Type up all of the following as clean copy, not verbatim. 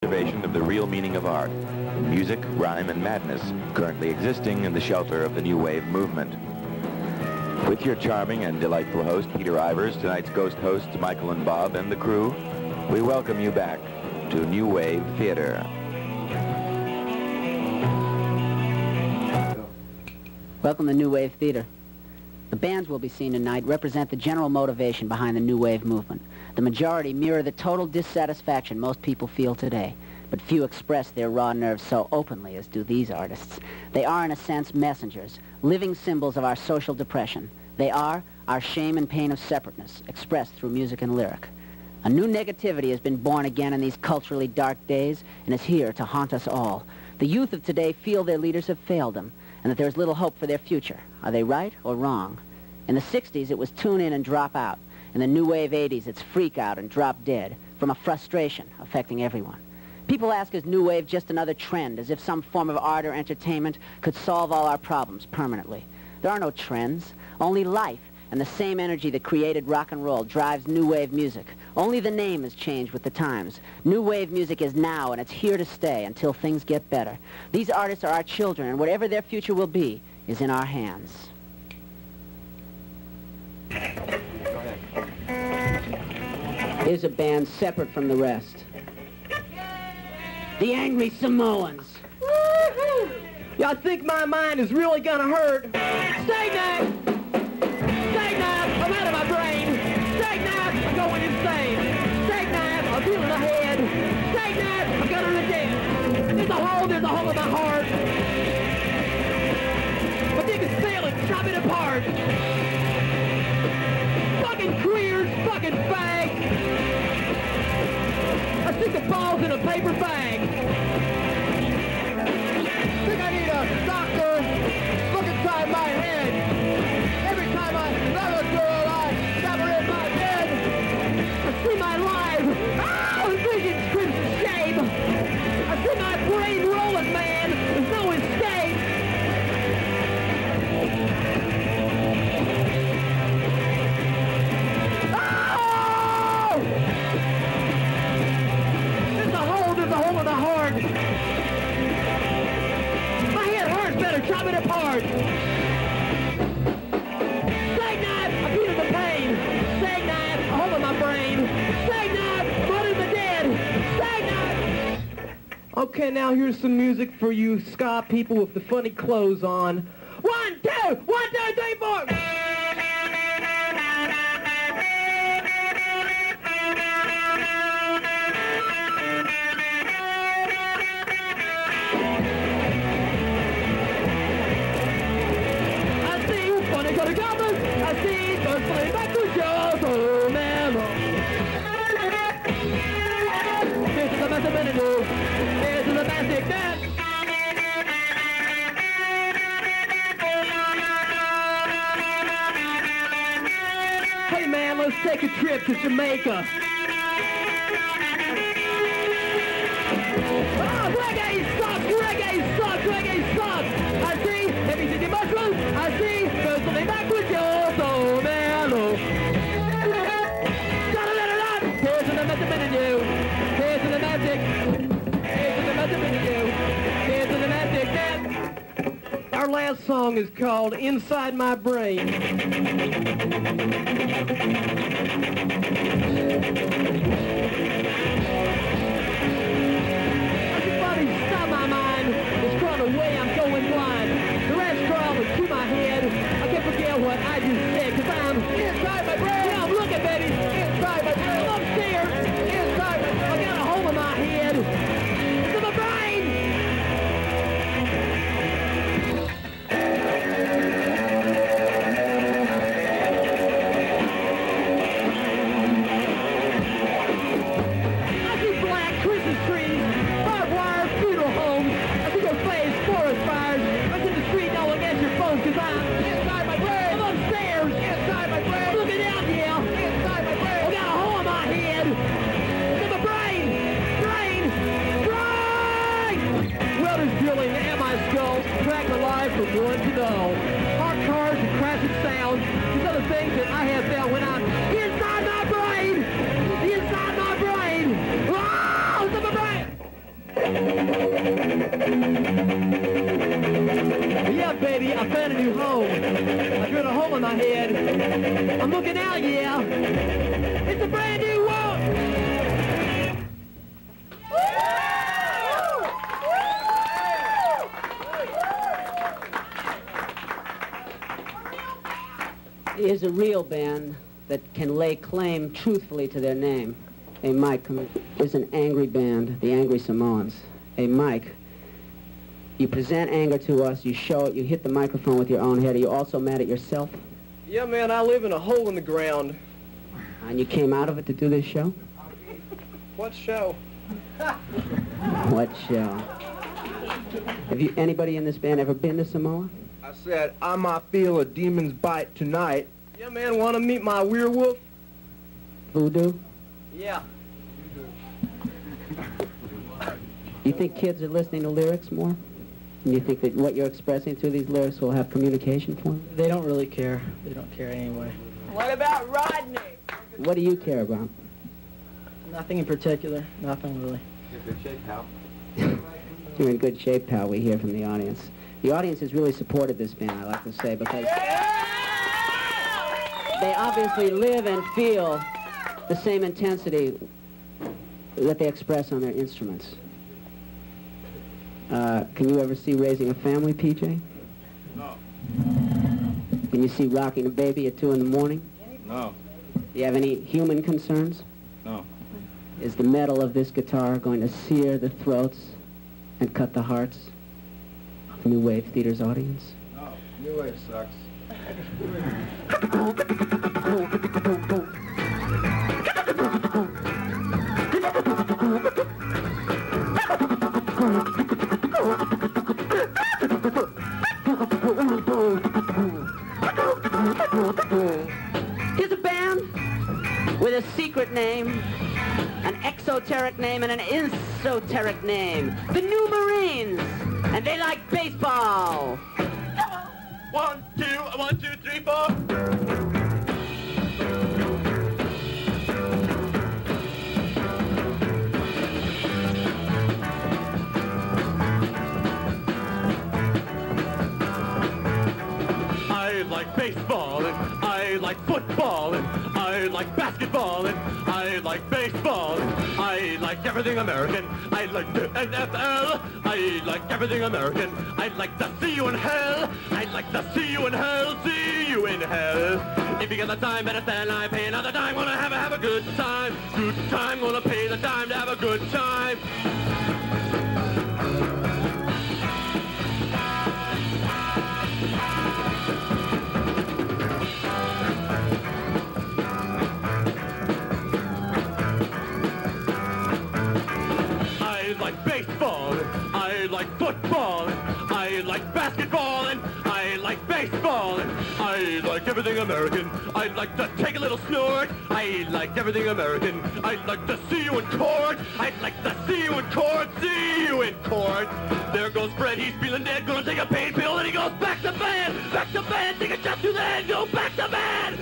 excavation of the real meaning of art, music, rhyme, and madness currently existing in the shelter of the New Wave movement. With your charming and delightful host, Peter Ivers, tonight's ghost hosts, Michael and Bob, and the crew, we welcome you back to New Wave Theater. Welcome to New Wave Theater. The bands we'll be seeing tonight represent the general motivation behind the New Wave movement. The majority mirror the total dissatisfaction most people feel today, but few express their raw nerves so openly as do these artists. They are, in a sense, messengers, living symbols of our social depression. They are our shame and pain of separateness, expressed through music and lyric. A new negativity has been born again in these culturally dark days and is here to haunt us all. The youth of today feel their leaders have failed them, and that there's little hope for their future. Are they right or wrong? In the 60s, it was tune in and drop out. In the New Wave 80s, it's freak out and drop dead, from a frustration affecting everyone. People ask, is New Wave just another trend, as if some form of art or entertainment could solve all our problems permanently? There are no trends, only life, and the same energy that created rock and roll drives New Wave music. Only the name has changed with the times. New Wave music is now, and it's here to stay until things get better. These artists are our children, and whatever their future will be is in our hands. Here's a band separate from the rest. The Angry Samoans. Woo-hoo! Y'all think my mind is really gonna hurt? Stay now! Stay now! I'm out of my brain! Stay now! I'm going insane! Stay now! I'm feeling ahead! Stay now! I'm gonna reject! There's a hole in my heart! My dick is failing! Chop it apart! Fucking queers! Fucking fags! I stick the balls in a paper bag! Think I need a doctor? Look inside my head! Every time another girl I stab her in my bed! I see my life! Oh, vision's crimson shame! I see my brain rolling, man! There's no escape! Oh! There's a hole in the heart! My head hurts, better chop it apart! Stag-knife, I'm feeling the pain! Stag-knife, a hole in my brain! Stag-knife, blood in the dead! Stag-knife! Okay, now here's some music for you ska people with the funny clothes on. 1, 2, 1, 2, 3, 4! Hey man, let's take a trip to Jamaica. Oh, reggae sucks, reggae sucks, reggae sucks. I see everything in mushrooms. I see there's something back with your soul, man. Gotta let it out. Here's the method in you. Here's the magic. Here's the method in you. Here's the magic. That. Our last song is called Inside My Brain. Stop my mind, it's crawling away, I'm going blind. The rest crawling to my head, I can't forget what I just said, cause I'm inside my brain. Yeah, I'm looking, baby, inside my brain. I'm upstairs, inside my brain. I got a hole in my head, it's in my brain. I see black Christmas trees, barbed wire, funeral homes. I see those flames, forest fires. I'm in the street, no one answers your phone, cause I'm inside my brain. I'm upstairs, inside my brain. I'm looking out, yeah, inside my brain. I got a hole in my head. It's in my brain, brain, brain. Welders drilling at my skull, track my life from one to know. Hot cars and crashing sounds. These other things that I have found when I'm inside my brain. Inside my brain. Oh, it's in my brain. I found a new home. I drilled a hole in my head. I'm looking out, yeah. It's a brand new world. Is a real band that can lay claim truthfully to their name. Hey, Mike, is an angry band, the Angry Samoans. Hey, Mike, you present anger to us, you show it, you hit the microphone with your own head. Are you also mad at yourself? Yeah, man, I live in a hole in the ground. And you came out of it to do this show? What show? What show? Have you, anybody in this band ever been to Samoa? I said, I might feel a demon's bite tonight. Yeah, man, want to meet my werewolf? Voodoo? Yeah. You think kids are listening to lyrics more? And you think that what you're expressing through these lyrics will have communication for them? They don't really care. They don't care anyway. What about Rodney? What do you care about? Nothing in particular. Nothing really. Good shape, pal. You're in good shape, pal, we hear from the audience. The audience has really supported this band, I like to say, because they obviously live and feel the same intensity that they express on their instruments. Can you ever see Raising a Family, PJ? No. Can you see Rocking a Baby at 2 in the morning? No. Do you have any human concerns? No. Is the metal of this guitar going to sear the throats and cut the hearts of New Wave Theater's audience? No. New Wave sucks. Here's a band with a secret name, an exoteric name, and an esoteric name. The New Marines, and they like baseball. 1, 2, 1, 2, 3, 4. I like baseball, and I like football, and I like basketball, and I like baseball, and I like everything American. I like the NFL. I like everything American. I'd like to see you in hell. I'd like to see you in hell. See you in hell. If you got the time, better stand in line, pay another dime. Gonna have a good time. Good time. Gonna pay the dime to have a good time. I like baseball, and I like football, and I like basketball, and I like baseball, and I like everything American. I'd like to take a little snort. I like everything American. I'd like to see you in court. I'd like to see you in court. See you in court. There goes Fred, he's feeling dead. Gonna take a pain pill, and he goes back to bed. Back to bed, take a shot to the head, go back to bed.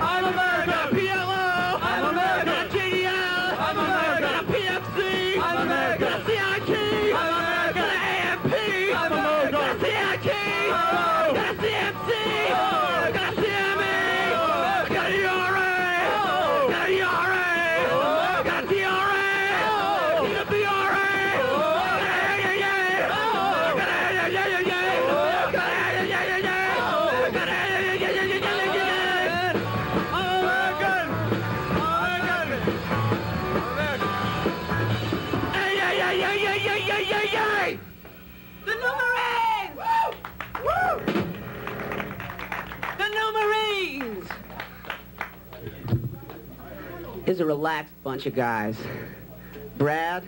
I'm America, PLO. I'm America, JDL. I'm America, PFC. I'm America, CIT. I'm America, AMP. I'm America, CIT. Got a CMC. Got a CME. Got a ERA. Got a ERA. Got a TRA. Got a BRA. The New Marines! Woo! Woo! The New Marines! Here's a relaxed bunch of guys. Brad,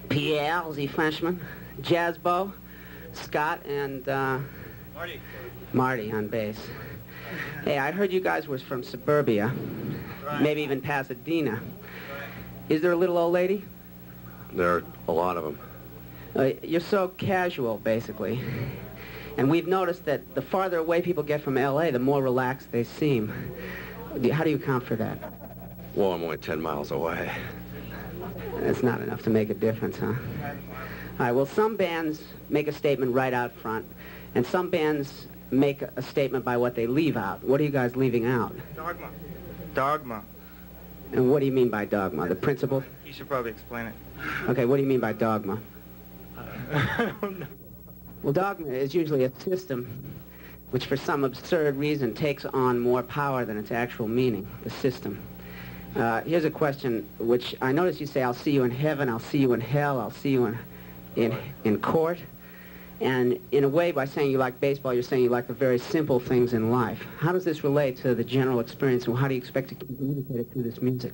Pierre, the Frenchman, Jazzbo, Scott, and Marty on bass. Hey, I heard you guys was from suburbia, maybe even Pasadena. Is there a little old lady? There are a lot of them. You're so casual, basically. And we've noticed that the farther away people get from L.A., the more relaxed they seem. How do you account for that? Well, I'm only 10 miles away. That's not enough to make a difference, huh? All right, well, some bands make a statement right out front, and some bands make a statement by what they leave out. What are you guys leaving out? Dogma. Dogma. And what do you mean by dogma? The principle? You should probably explain it. Okay, what do you mean by dogma? I don't know. Well, dogma is usually a system which for some absurd reason takes on more power than its actual meaning, the system. Here's a question which I notice you say, I'll see you in heaven, I'll see you in hell, I'll see you in court. And in a way, by saying you like baseball, you're saying you like the very simple things in life. How does this relate to the general experience, and how do you expect to communicate it through this music?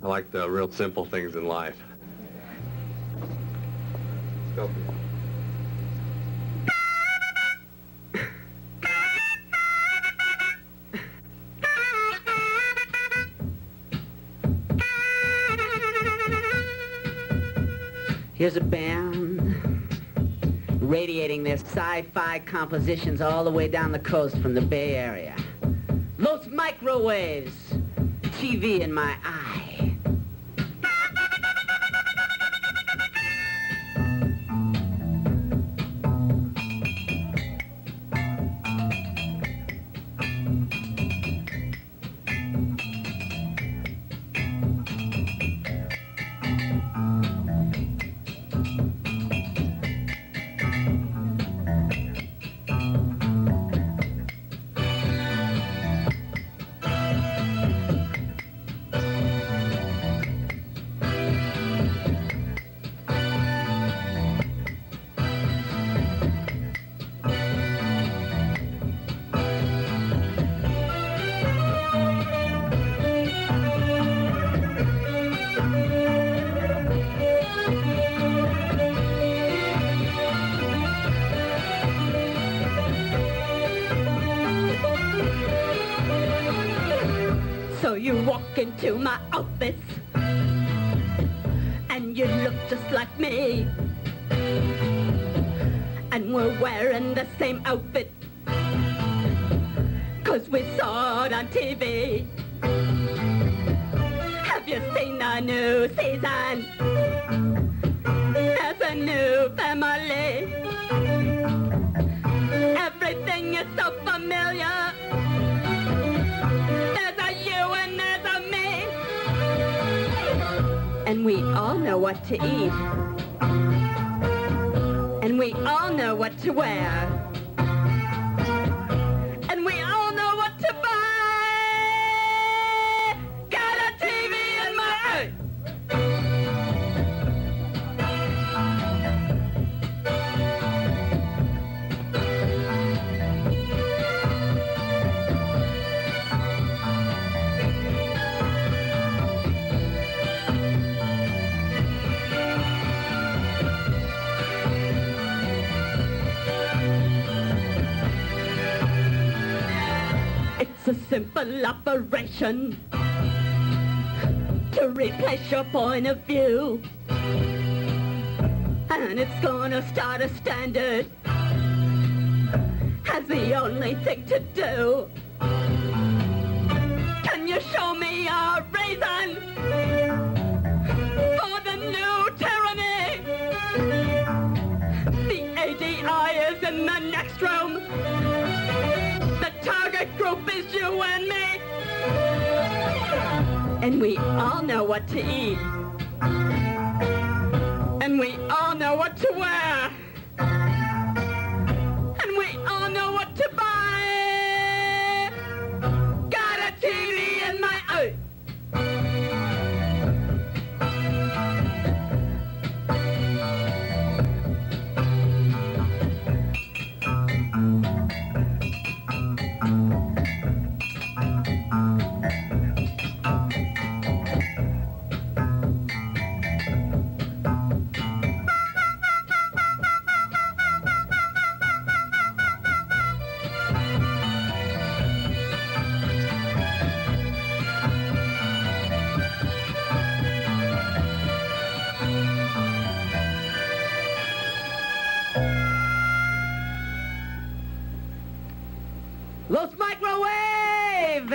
I like the real simple things in life. Go. Here's a band radiating their sci-fi compositions all the way down the coast from the Bay Area. Los microwaves, TV in my eye. So you walk into my office and you look just like me, and we're wearing the same outfit 'cause we saw it on TV. Have you seen the new season? There's a new family. Everything is so familiar. And we all know what to eat. And we all know what to wear. And we all know what to buy. Got a TV in my eye. It's a simple operation to replace your point of view. And it's gonna start a standard as the only thing to do. Can you show me a reason for the new tyranny? The ADI is in the next room. The target group is you and me. And we all know what to eat. And we all know what to wear. And we all know what to buy. Got a TV in my eye.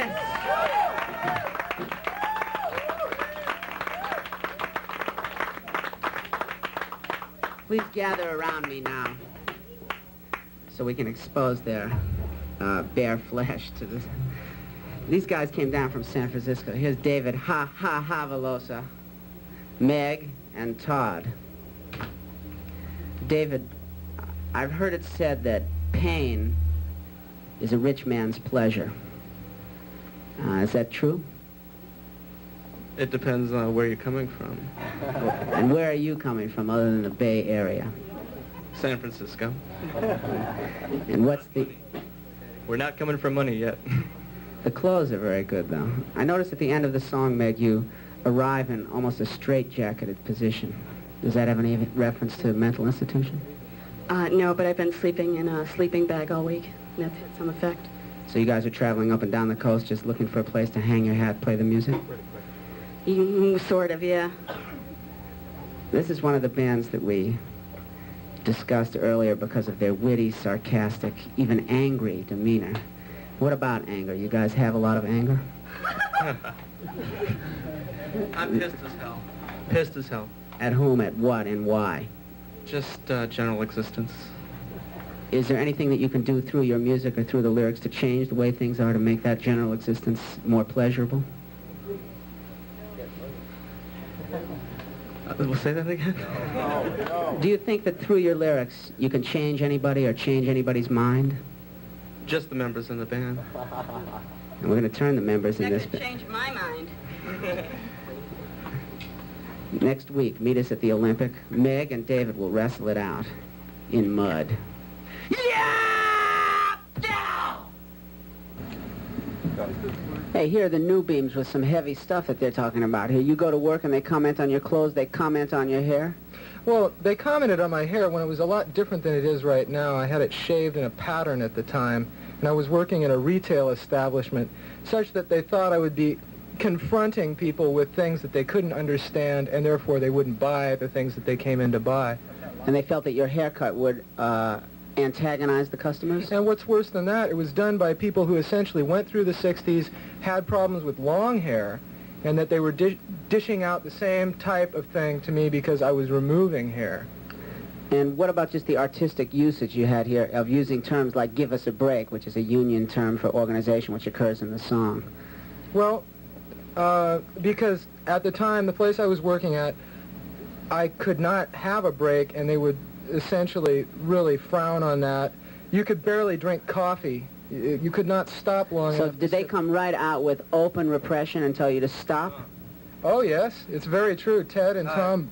Yes! Please gather around me now so we can expose their bare flesh to this. These guys came down from San Francisco. Here's David Velosa, Meg, and Todd. David, I've heard it said that pain is a rich man's pleasure. Is that true? It depends on where you're coming from. And where are you coming from other than the Bay Area? San Francisco. And what's the... We're not coming for money yet. The clothes are very good, though. I noticed at the end of the song, Meg, you arrive in almost a straitjacketed position. Does that have any reference to a mental institution? No, but I've been sleeping in a sleeping bag all week. And that's had some effect. So you guys are traveling up and down the coast just looking for a place to hang your hat, play the music? Sort of, yeah. This is one of the bands that we discussed earlier because of their witty, sarcastic, even angry demeanor. What about anger? You guys have a lot of anger? I'm pissed as hell. Pissed as hell. At whom, at what, and why? Just general existence. Is there anything that you can do through your music or through the lyrics to change the way things are to make that general existence more pleasurable? We'll say that again? No. Do you think that through your lyrics you can change anybody or change anybody's mind? Just the members in the band. And we're going to turn the members in That this... could change my mind. Next week, meet us at the Olympic. Meg and David will wrestle it out in mud. Yeah! Hey, here are the new beams with some heavy stuff that they're talking about here. You go to work and they comment on your clothes, they comment on your hair? Well, they commented on my hair when it was a lot different than it is right now. I had it shaved in a pattern at the time, and I was working in a retail establishment, such that they thought I would be confronting people with things that they couldn't understand, and therefore they wouldn't buy the things that they came in to buy. And they felt that your haircut would antagonize the customers? And what's worse than that, it was done by people who essentially went through the 60s, had problems with long hair, and that they were dishing out the same type of thing to me because I was removing hair. And what about just the artistic usage you had here of using terms like "give us a break," which is a union term for organization, which occurs in the song? Well, because at the time, the place I was working at, I could not have a break, and they would essentially really frown on that. You could barely drink coffee. You could not stop long enough. So did they come right out with open repression and tell you to stop? Oh, yes. It's very true. Ted and Tom...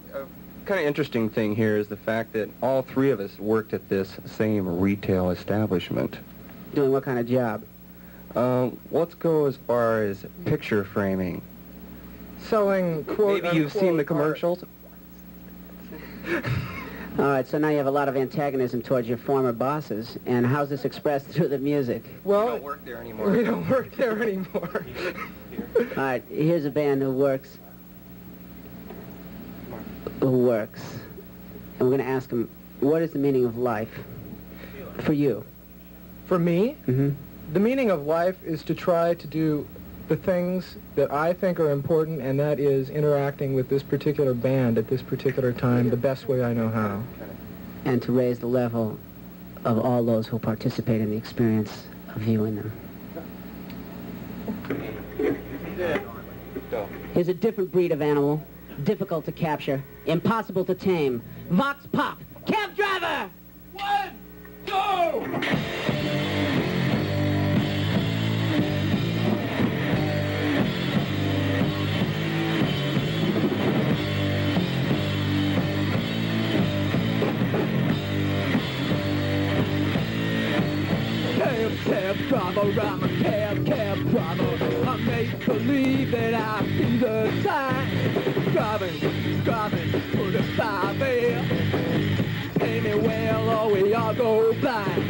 kind of interesting thing here is the fact that all three of us worked at this same retail establishment. Doing what kind of job? Let's go as far as picture framing. Selling, quote, Maybe you've seen the commercials? All right, so now you have a lot of antagonism towards your former bosses, and how's this expressed through the music? Well, We don't work there anymore. We don't work there anymore. All right, here's a band who works. And we're going to ask them, what is the meaning of life for you? For me, Mm-hmm. the meaning of life is to try to do the things that I think are important, and that is interacting with this particular band at this particular time the best way I know how. And to raise the level of all those who participate in the experience of viewing them. Here's a different breed of animal, difficult to capture, impossible to tame. Vox Pop, cab driver! 1, 2! Cab driver, I'm a cab driver. I make believe that I see the sign. Driving, put a 5 in. Pay me well or we all go blind.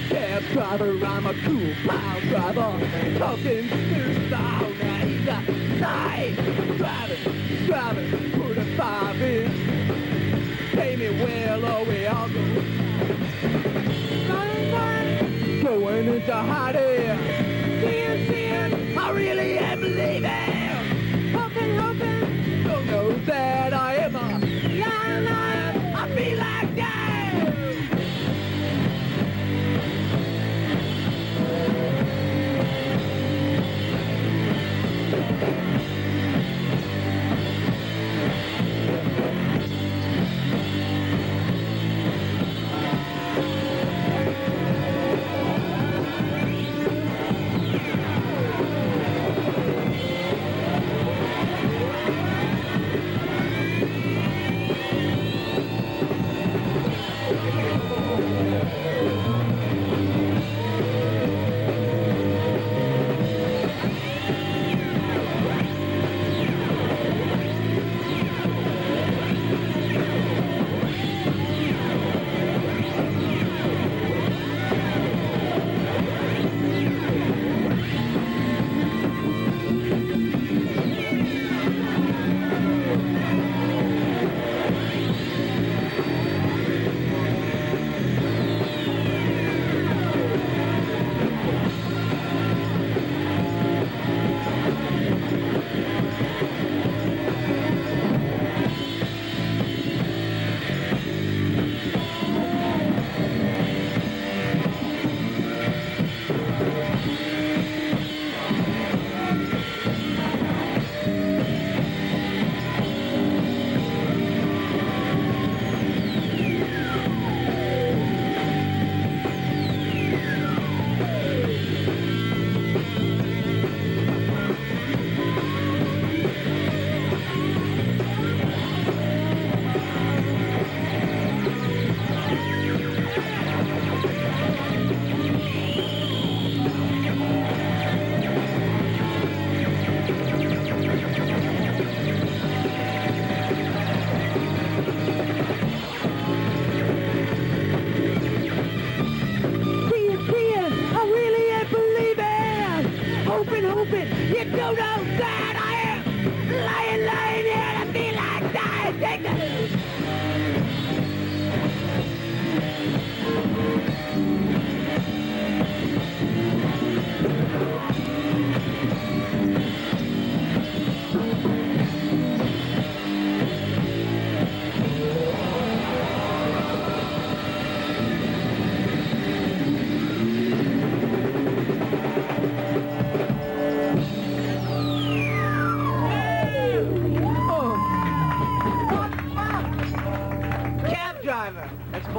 Cab driver, I'm a cool pile driver. Talking smooth on the east side. Driving, put a 5 in. Pay me well or we all go blind. Going into hot air, seeing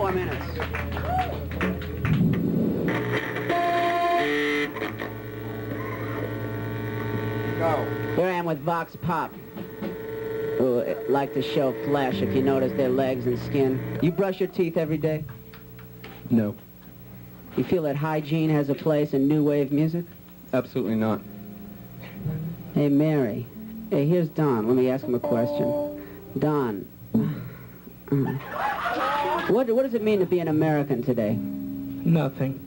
more minutes. Go. Here I am with Vox Pop, who like to show flesh, if you notice their legs and skin. You brush your teeth every day? No, You feel that hygiene has a place in new wave music? absolutely not. Hey, Mary. Hey, here's Don. Let me ask him a question. Don, what does it mean to be an American today? Nothing.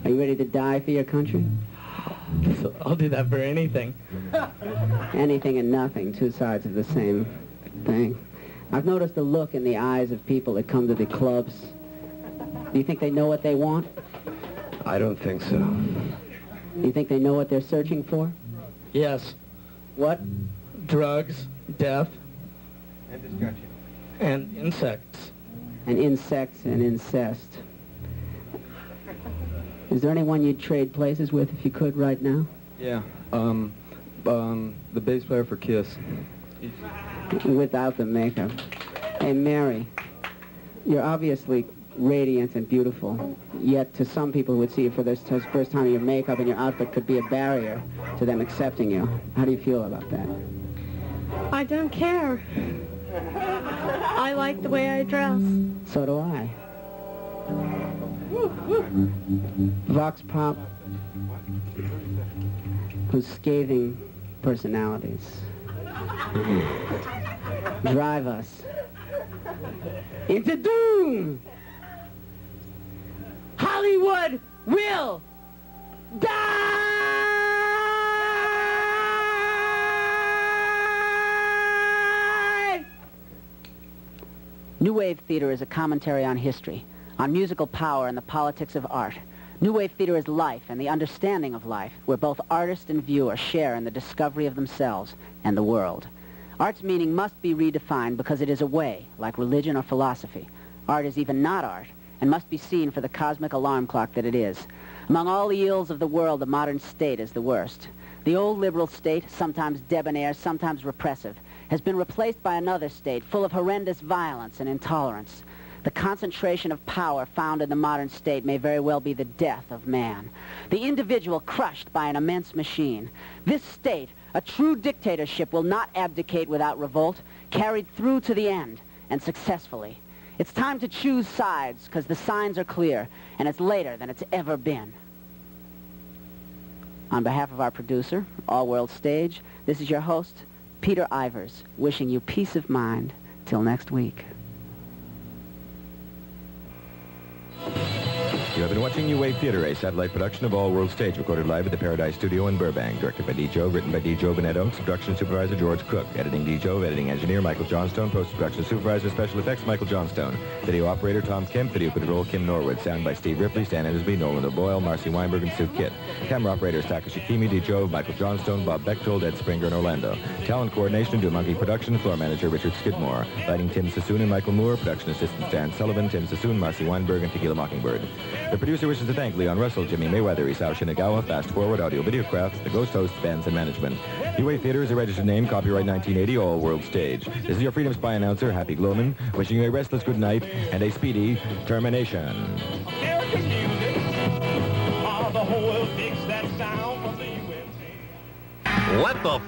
Are you ready to die for your country? So I'll do that for anything. Anything and nothing, two sides of the same thing. I've noticed the look in the eyes of people that come to the clubs. Do you think they know what they want? I don't think so. Do you think they know what they're searching for? Yes. What? Drugs, death, And destruction. and insects. And insects and incest. Is there anyone you'd trade places with if you could right now? Yeah, the bass player for Kiss. Without the makeup. Hey, Mary, you're obviously radiant and beautiful, yet to some people who would see you for the first time, your makeup and your outfit could be a barrier to them accepting you. How do you feel about that? I don't care. I like the way I dress. So do I. Vox Pop, whose scathing personalities drive us into doom. Hollywood will die! New Wave Theater is a commentary on history, on musical power and the politics of art. New Wave Theater is life and the understanding of life, where both artist and viewer share in the discovery of themselves and the world. Art's meaning must be redefined because it is a way, like religion or philosophy. Art is even not art, and must be seen for the cosmic alarm clock that it is. Among all the ills of the world, the modern state is the worst. The old liberal state, sometimes debonair, sometimes repressive, has been replaced by another state full of horrendous violence and intolerance. The concentration of power found in the modern state may very well be the death of man. The individual crushed by an immense machine. This state, a true dictatorship, will not abdicate without revolt, carried through to the end, and successfully. It's time to choose sides, because the signs are clear, and it's later than it's ever been. On behalf of our producer, All World Stage, this is your host, Peter Ivers, wishing you peace of mind till next week. You have been watching New Wave Theater, a satellite production of All World Stage, recorded live at the Paradise Studio in Burbank. Directed by D. Jove, written by D. Jove and Ed Ochs, production supervisor George Cook, editing D. Jove, editing engineer Michael Johnstone, post-production supervisor, special effects Michael Johnstone, video operator Tom Kemp, video control Kim Norwood, sound by Steve Ripley, Stan Endersby, Nolan O'Boyle, Marcy Weinberg, and Sue Kitt. Camera operators Takashi Kimi, D. Jove, Michael Johnstone, Bob Bechtold, Ed Springer, and Orlando. Talent coordination, Do Monkey Production, floor manager Richard Skidmore. Lighting Tim Sassoon and Michael Moore, production assistant Stan Sullivan, Tim Sassoon, Marcy Weinberg, and Tequila Mockingbird. The producer wishes to thank Leon Russell, Jimmy Mayweather, Isao Shinagawa, Fast Forward, Audio Video Crafts, The Ghost Hosts, Bands, and Management. New Wave Theater is a registered name, copyright 1980, All World Stage. This is your Freedom Spy announcer, Happy Glowman, wishing you a restless good night and a speedy termination. American music. The whole world digs that sound from the USA. Let the